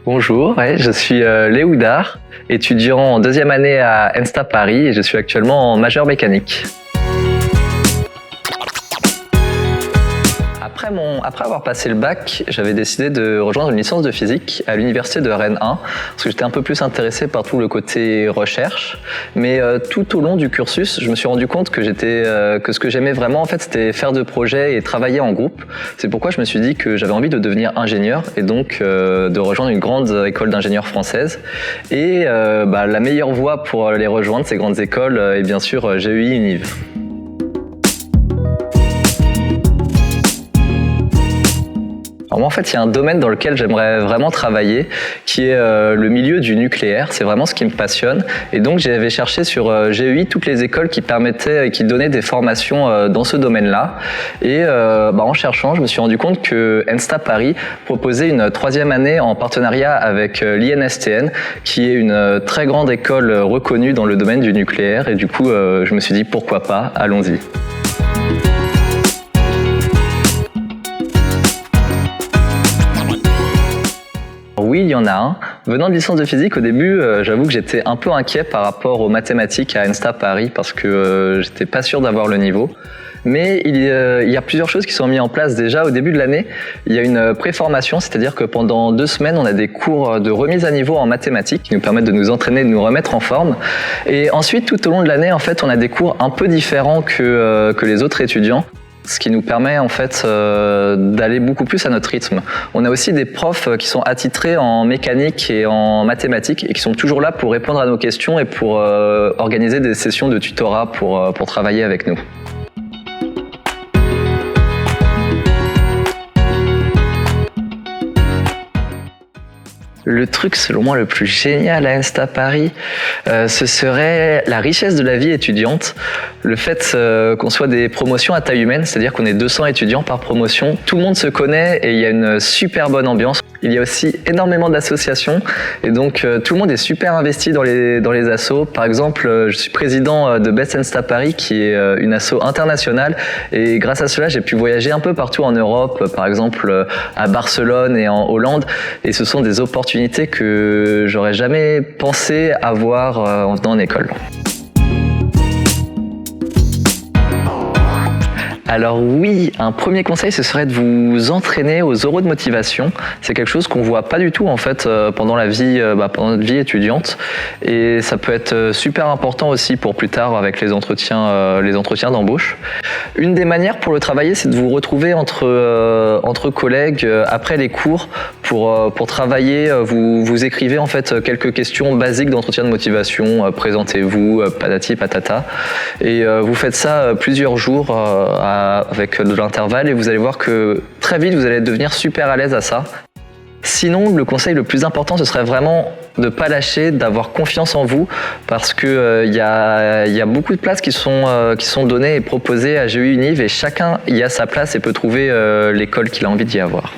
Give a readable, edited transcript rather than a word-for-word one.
Bonjour, ouais, je suis Léo Dard, étudiant en deuxième année à ENSTA Paris et je suis actuellement en majeure mécanique. Après avoir passé le bac, j'avais décidé de rejoindre une licence de physique à l'université de Rennes 1 parce que j'étais un peu plus intéressé par tout le côté recherche. Mais tout au long du cursus, je me suis rendu compte que ce que j'aimais vraiment, en fait, c'était faire de projets et travailler en groupe. C'est pourquoi je me suis dit que j'avais envie de devenir ingénieur et donc de rejoindre une grande école d'ingénieurs française. Et la meilleure voie pour les rejoindre, ces grandes écoles, est bien sûr GEI Univ. Alors moi, en fait, il y a un domaine dans lequel j'aimerais vraiment travailler, qui est le milieu du nucléaire. C'est vraiment ce qui me passionne. Et donc, j'avais cherché sur GEI toutes les écoles qui permettaient et qui donnaient des formations dans ce domaine-là. Et en cherchant, je me suis rendu compte que ENSTA Paris proposait une troisième année en partenariat avec l'INSTN, qui est une très grande école reconnue dans le domaine du nucléaire. Et du coup, je me suis dit, pourquoi pas, allons-y. Oui, il y en a un. Venant de licence de physique, au début, j'avoue que j'étais un peu inquiet par rapport aux mathématiques à ENSTA Paris parce que j'étais pas sûr d'avoir le niveau. Mais il y a plusieurs choses qui sont mises en place déjà au début de l'année. Il y a une préformation, c'est-à-dire que pendant 2 semaines, on a des cours de remise à niveau en mathématiques qui nous permettent de nous entraîner, de nous remettre en forme. Et ensuite, tout au long de l'année, en fait, on a des cours un peu différents que les autres étudiants. Ce qui nous permet en fait d'aller beaucoup plus à notre rythme. On a aussi des profs qui sont attitrés en mécanique et en mathématiques et qui sont toujours là pour répondre à nos questions et pour organiser des sessions de tutorat pour travailler avec nous. Le truc, selon moi, le plus génial à ENSTA Paris, ce serait la richesse de la vie étudiante. Le fait qu'on soit des promotions à taille humaine, c'est-à-dire qu'on est 200 étudiants par promotion. Tout le monde se connaît et il y a une super bonne ambiance. Il y a aussi énormément d'associations et donc tout le monde est super investi dans les assos. Par exemple, je suis président de Best ENSTA Paris, qui est une asso internationale. Et grâce à cela, j'ai pu voyager un peu partout en Europe, par exemple à Barcelone et en Hollande. Et ce sont des opportunités que j'aurais jamais pensé avoir en venant en école. Alors oui, un premier conseil, ce serait de vous entraîner aux euros de motivation. C'est quelque chose qu'on voit pas du tout en fait pendant notre vie étudiante, et ça peut être super important aussi pour plus tard avec les entretiens d'embauche. Une des manières pour le travailler, c'est de vous retrouver entre collègues après les cours pour travailler. Vous écrivez en fait quelques questions basiques d'entretien de motivation. Présentez-vous, patati patata, et vous faites ça plusieurs jours avec de l'intervalle, et vous allez voir que très vite vous allez devenir super à l'aise à ça. Sinon, le conseil le plus important, ce serait vraiment de ne pas lâcher, d'avoir confiance en vous, parce que y a beaucoup de places qui sont données et proposées à GEI Univ, et chacun y a sa place et peut trouver l'école qu'il a envie d'y avoir.